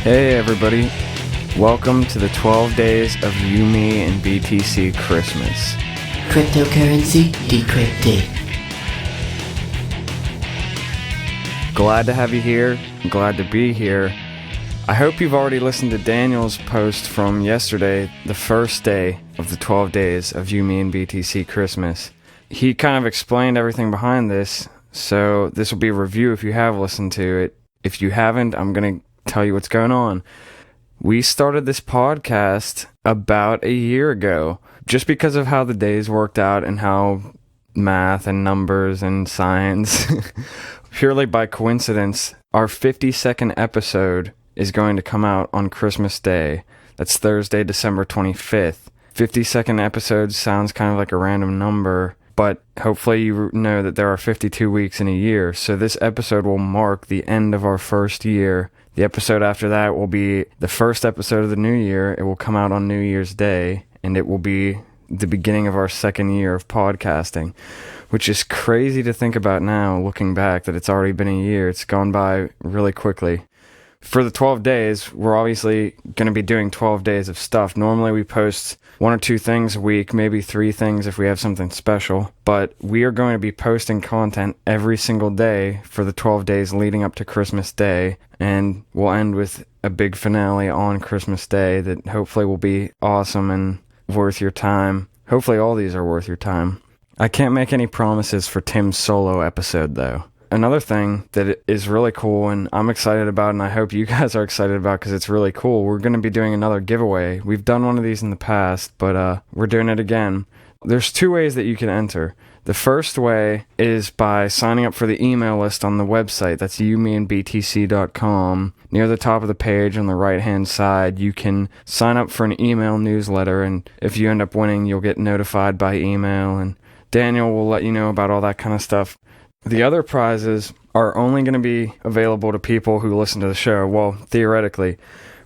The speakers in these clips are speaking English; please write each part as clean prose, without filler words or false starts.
Hey everybody, welcome to the 12 days of You, Me, and BTC Christmas. Cryptocurrency decrypted. Glad to have you here, glad to be here. I hope you've already listened to Daniel's post from yesterday, the first day of the 12 days of You, Me, and BTC Christmas. He kind of explained everything behind this, so this will be a review if you have listened to it. If you haven't, I'm going to tell you what's going on. We started this podcast about a year ago, just because of how the days worked out and how math and numbers and science, purely by coincidence, our 52nd episode is going to come out on Christmas Day. That's Thursday, December 25th. 52nd episode sounds kind of like a random number, but hopefully you know that there are 52 weeks in a year, so this episode will mark the end of our first year. The episode after that will be the first episode of the new year. It will come out on New Year's Day, and it will be the beginning of our second year of podcasting, which is crazy to think about now, looking back, that it's already been a year. It's gone by really quickly. For the 12 days, we're obviously going to be doing 12 days of stuff. Normally we post 1 or 2 things a week, maybe 3 things if we have something special. But we are going to be posting content every single day for the 12 days leading up to Christmas Day. And we'll end with a big finale on Christmas Day that hopefully will be awesome and worth your time. Hopefully all these are worth your time. I can't make any promises for Tim's solo episode though. Another thing that is really cool and I'm excited about, and I hope you guys are excited about because it's really cool, we're going to be doing another giveaway. We've done one of these in the past, but we're doing it again. There's 2 ways that you can enter. The first way is by signing up for the email list on the website. That's youmeandbtc.com. Near the top of the page on the right-hand side, you can sign up for an email newsletter, and if you end up winning, you'll get notified by email, and Daniel will let you know about all that kind of stuff. The other prizes are only going to be available to people who listen to the show. Well, theoretically,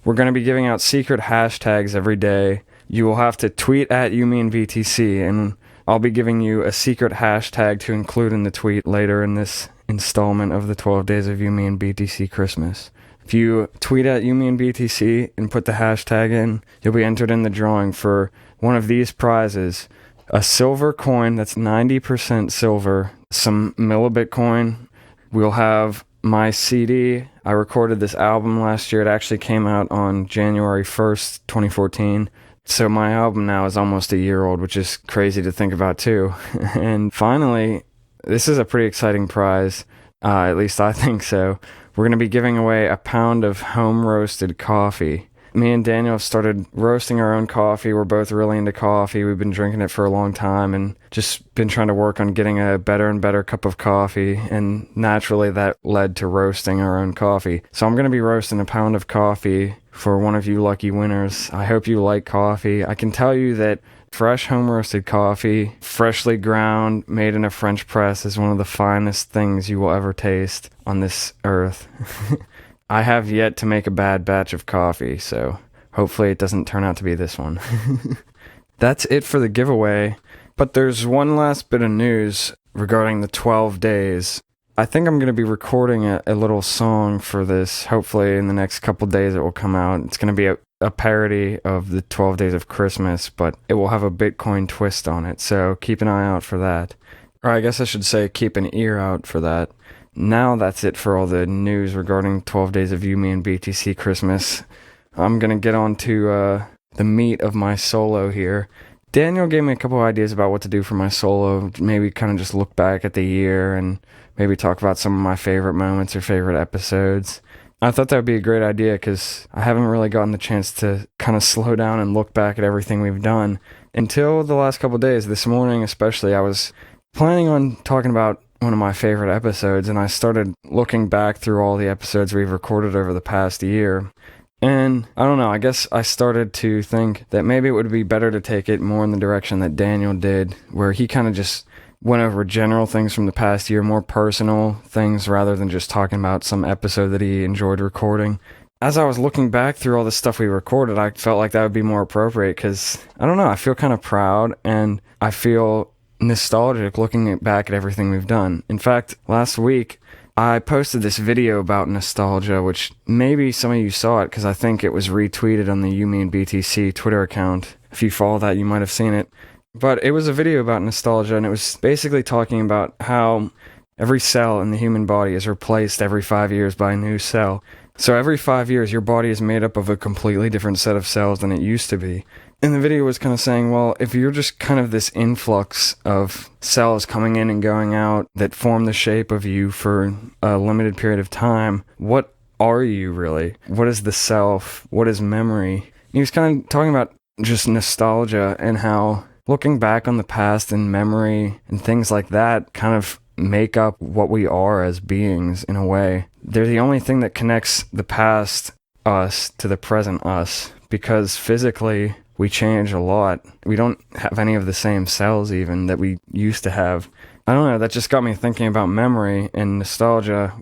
we're going to be giving out secret hashtags every day. You will have to tweet at YouMeAndBTC, and I'll be giving you a secret hashtag to include in the tweet later in this installment of the 12 days of You, Me, and BTC Christmas. If you tweet at YouMeAndBTC and put the hashtag in, you'll be entered in the drawing for one of these prizes. A silver coin that's 90% silver, some millibitcoin. We'll have my CD. I recorded this album last year. It actually came out on January 1st, 2014. So my album now is almost a year old, which is crazy to think about too. And finally, this is a pretty exciting prize. At least I think so. We're going to be giving away a pound of home roasted coffee. Me and Daniel have started roasting our own coffee. We're both really into coffee. We've been drinking it for a long time and just been trying to work on getting a better and better cup of coffee. And naturally that led to roasting our own coffee. So I'm going to be roasting a pound of coffee for one of you lucky winners. I hope you like coffee. I can tell you that fresh home roasted coffee, freshly ground, made in a French press, is one of the finest things you will ever taste on this earth. I have yet to make a bad batch of coffee, so hopefully it doesn't turn out to be this one. That's it for the giveaway, but there's one last bit of news regarding the 12 days. I think I'm going to be recording a little song for this. Hopefully in the next couple days it will come out. It's going to be a parody of the 12 days of Christmas, but it will have a Bitcoin twist on it, so keep an eye out for that. Or I guess I should say keep an ear out for that. Now that's it for all the news regarding 12 days of You, Me, and BTC Christmas. I'm going to get on to the meat of my solo here. Daniel gave me a couple ideas about what to do for my solo. Maybe kind of just look back at the year and maybe talk about some of my favorite moments or favorite episodes. I thought that would be a great idea because I haven't really gotten the chance to kind of slow down and look back at everything we've done. Until the last couple days, this morning especially, I was planning on talking about one of my favorite episodes, and I started looking back through all the episodes we've recorded over the past year. And I don't know, I guess I started to think that maybe it would be better to take it more in the direction that Daniel did, where he kind of just went over general things from the past year, more personal things rather than just talking about some episode that he enjoyed recording. As I was looking back through all the stuff we recorded, I felt like that would be more appropriate because, I don't know, I feel kind of proud and I feel nostalgic looking back at everything we've done. In fact, last week, I posted this video about nostalgia, which maybe some of you saw it because I think it was retweeted on the You Me and BTC Twitter account. If you follow that, you might have seen it. But it was a video about nostalgia, and it was basically talking about how every cell in the human body is replaced every 5 years by a new cell. So every 5 years, your body is made up of a completely different set of cells than it used to be. And the video was kind of saying, well, if you're just kind of this influx of cells coming in and going out that form the shape of you for a limited period of time, what are you really? What is the self? What is memory? And he was kind of talking about just nostalgia and how looking back on the past and memory and things like that kind of make up what we are as beings in a way. They're the only thing that connects the past us to the present us, because physically we change a lot. We don't have any of the same cells even that we used to have. I don't know, that just got me thinking about memory and nostalgia.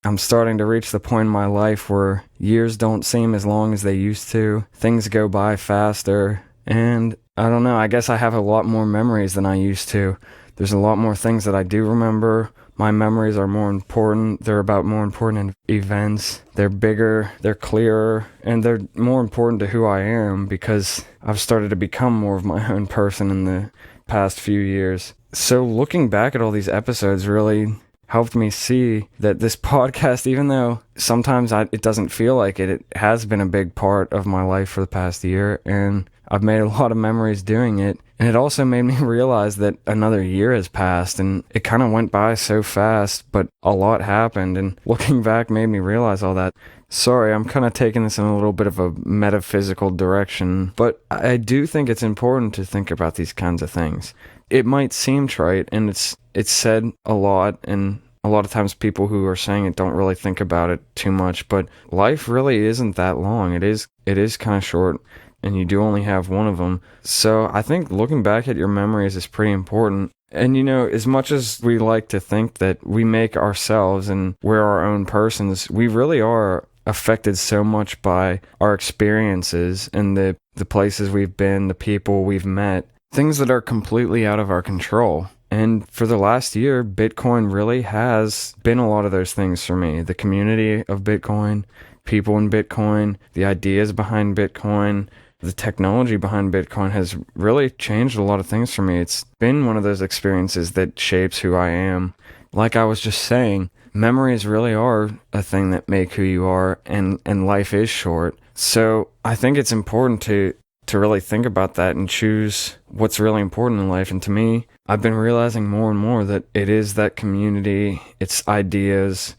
I'm starting to reach the point in my life where years don't seem as long as they used to. Things go by faster, and I don't know, I guess I have a lot more memories than I used to. There's a lot more things that I do remember. My memories are more important. They're about more important events. They're bigger, they're clearer, and they're more important to who I am because I've started to become more of my own person in the past few years. So looking back at all these episodes really helped me see that this podcast, even though sometimes it doesn't feel like it has been a big part of my life for the past year, and I've made a lot of memories doing it. And it also made me realize that another year has passed, and it kind of went by so fast, but a lot happened, and looking back made me realize all that. Sorry, I'm kind of taking this in a little bit of a metaphysical direction, but I do think it's important to think about these kinds of things. It might seem trite, and it's said a lot, and a lot of times people who are saying it don't really think about it too much, but life really isn't that long. It is kind of short, and you do only have one of them. So I think looking back at your memories is pretty important. And you know, as much as we like to think that we make ourselves and we're our own persons, we really are affected so much by our experiences and the places we've been, the people we've met, things that are completely out of our control. And for the last year, Bitcoin really has been a lot of those things for me. The community of Bitcoin, people in Bitcoin, the ideas behind Bitcoin, the technology behind Bitcoin has really changed a lot of things for me. It's been one of those experiences that shapes who I am. Like I was just saying, memories really are a thing that make who you are, and life is short. So I think it's important to really think about that and choose what's really important in life. And to me, I've been realizing more and more that it is that community, it's ideas,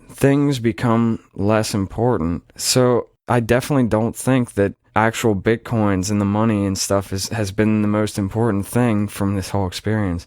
things become less important. So I definitely don't think that actual Bitcoins and the money and stuff has been the most important thing from this whole experience.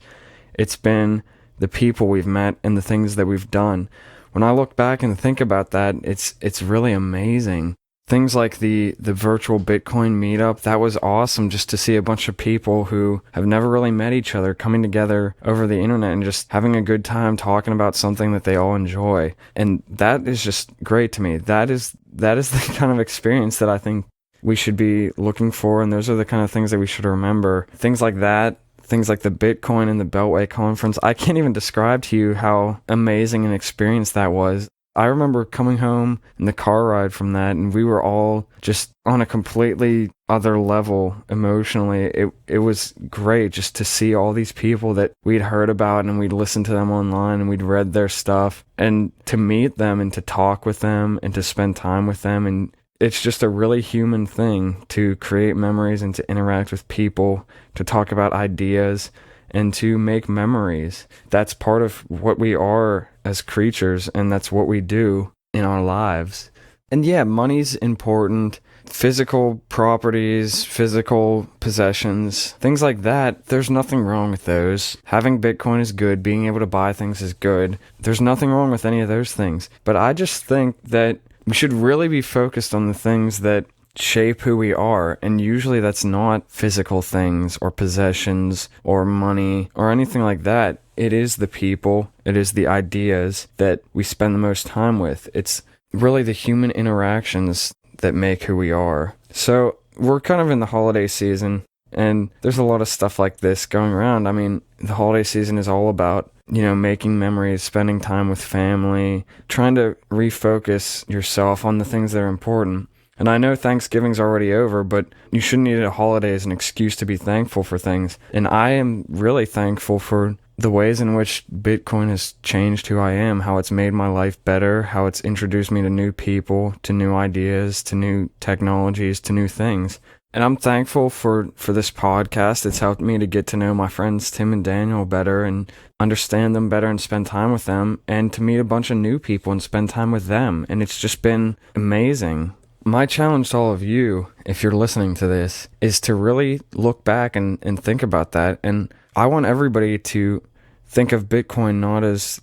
It's been the people we've met and the things that we've done. When I look back and think about that, it's really amazing. Things like the virtual Bitcoin meetup, that was awesome, just to see a bunch of people who have never really met each other coming together over the internet and just having a good time talking about something that they all enjoy. And that is just great to me. That is the kind of experience that I think we should be looking for, and those are the kind of things that we should remember. Things like that, things like the Bitcoin and the Beltway conference. I can't even describe to you how amazing an experience that was. I remember coming home in the car ride from that, and we were all just on a completely other level emotionally. It was great just to see all these people that we'd heard about, and we'd listened to them online, and we'd read their stuff, and to meet them and to talk with them and to spend time with them. And it's just a really human thing to create memories and to interact with people, to talk about ideas, and to make memories. That's part of what we are as creatures, and that's what we do in our lives. And yeah, money's important. Physical properties, physical possessions, things like that, there's nothing wrong with those. Having Bitcoin is good. Being able to buy things is good. There's nothing wrong with any of those things. But I just think that we should really be focused on the things that shape who we are, and usually that's not physical things or possessions or money or anything like that. It is the people, it is the ideas that we spend the most time with. It's really the human interactions that make who we are. So we're kind of in the holiday season, and there's a lot of stuff like this going around. I mean, the holiday season is all about making memories, spending time with family, trying to refocus yourself on the things that are important. And I know Thanksgiving's already over, but you shouldn't need a holiday as an excuse to be thankful for things. And I am really thankful for the ways in which Bitcoin has changed who I am, how it's made my life better, how it's introduced me to new people, to new ideas, to new technologies, to new things. And I'm thankful for this podcast. It's helped me to get to know my friends Tim and Daniel better and understand them better and spend time with them, and to meet a bunch of new people and spend time with them. And it's just been amazing. My challenge to all of you, if you're listening to this, is to really look back and think about that. And I want everybody to think of Bitcoin not as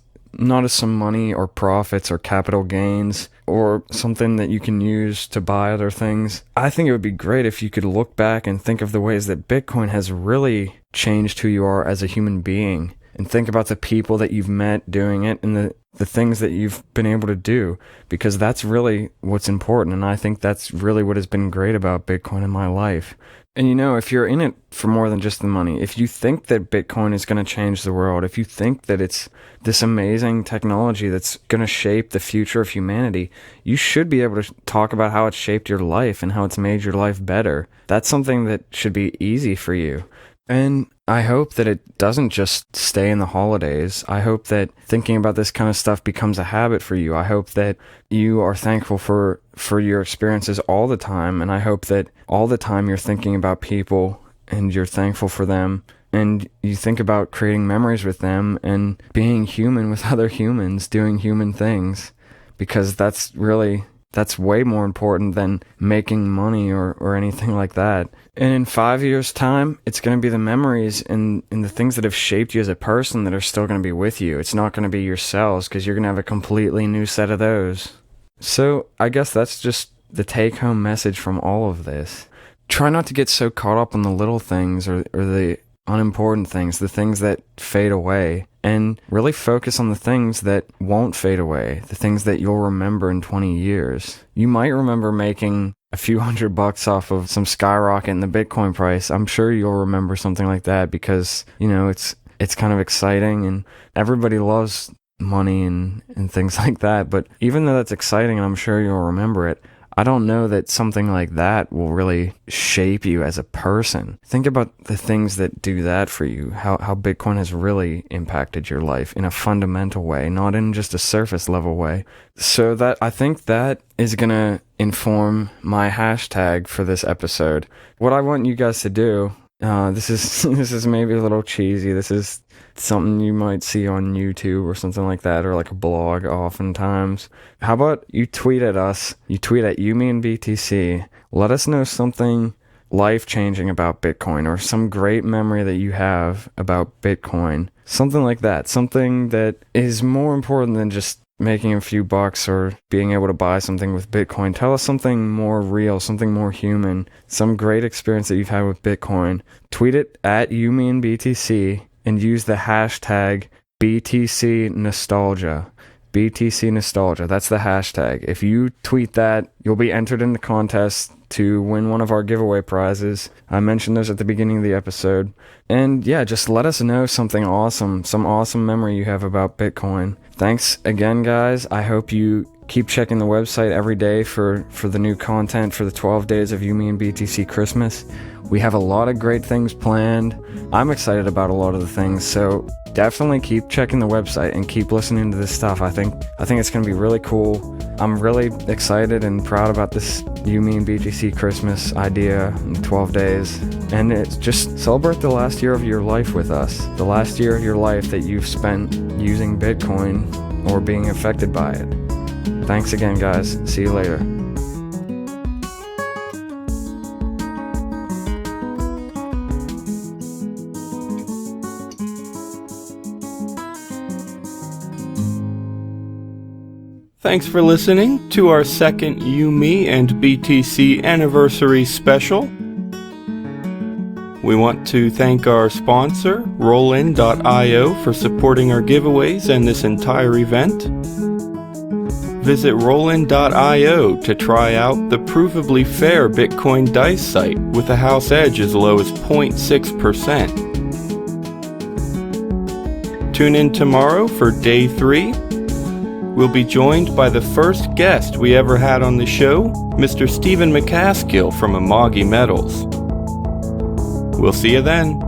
some money or profits or capital gains or something that you can use to buy other things. I think it would be great if you could look back and think of the ways that Bitcoin has really changed who you are as a human being, and think about the people that you've met doing it and the things that you've been able to do, because that's really what's important. And I think that's really what has been great about Bitcoin in my life. And if you're in it for more than just the money, if you think that Bitcoin is going to change the world, if you think that it's this amazing technology that's going to shape the future of humanity, you should be able to talk about how it's shaped your life and how it's made your life better. That's something that should be easy for you. And I hope that it doesn't just stay in the holidays. I hope that thinking about this kind of stuff becomes a habit for you. I hope that you are thankful for your experiences all the time. And I hope that all the time you're thinking about people and you're thankful for them. And you think about creating memories with them and being human with other humans, doing human things. Because that's way more important than making money or anything like that. And in 5 years' time, it's going to be the memories and the things that have shaped you as a person that are still going to be with you. It's not going to be your cells, because you're going to have a completely new set of those. So I guess that's just the take-home message from all of this. Try not to get so caught up on the little things or the unimportant things, the things that fade away, and really focus on the things that won't fade away, the things that you'll remember in 20 years. You might remember making a few $100 off of some skyrocket in the Bitcoin price. I'm sure you'll remember something like that because, it's kind of exciting, and everybody loves money and things like that. But even though that's exciting and I'm sure you'll remember it, I don't know that something like that will really shape you as a person. Think about the things that do that for you, how Bitcoin has really impacted your life in a fundamental way, not in just a surface level way. So I think that is going to inform my hashtag for this episode. What I want you guys to do, this is maybe a little cheesy. This is something you might see on YouTube or something like that, or like a blog oftentimes. How about you tweet at us? You tweet at YMB. Let us know something life-changing about Bitcoin, or some great memory that you have about Bitcoin. Something like that. Something that is more important than just making a few bucks or being able to buy something with Bitcoin. Tell us something more real, something more human, some great experience that you've had with Bitcoin. Tweet it at YMB and use the hashtag BTC Nostalgia. BTC Nostalgia. That's the hashtag. If you tweet that, you'll be entered in the contest to win one of our giveaway prizes. I mentioned those at the beginning of the episode. And yeah, just let us know something awesome, some awesome memory you have about Bitcoin. Thanks again, guys. I hope you keep checking the website every day for the new content for the 12 days of You, Me, and BTC Christmas. We have a lot of great things planned. I'm excited about a lot of the things, so definitely keep checking the website and keep listening to this stuff. I think it's going to be really cool. I'm really excited and proud about this You, Me, and BTC Christmas idea in 12 days. And it's just celebrate the last year of your life with us. The last year of your life that you've spent using Bitcoin or being affected by it. Thanks again, guys. See you later. Thanks for listening to our second You, Me, and BTC anniversary special. We want to thank our sponsor, Rollin.io, for supporting our giveaways and this entire event. Visit Rollin.io to try out the provably fair Bitcoin dice site with a house edge as low as 0.6%. Tune in tomorrow for Day 3. We'll be joined by the first guest we ever had on the show, Mr. Stephen McCaskill from Amagi Metals. We'll see you then.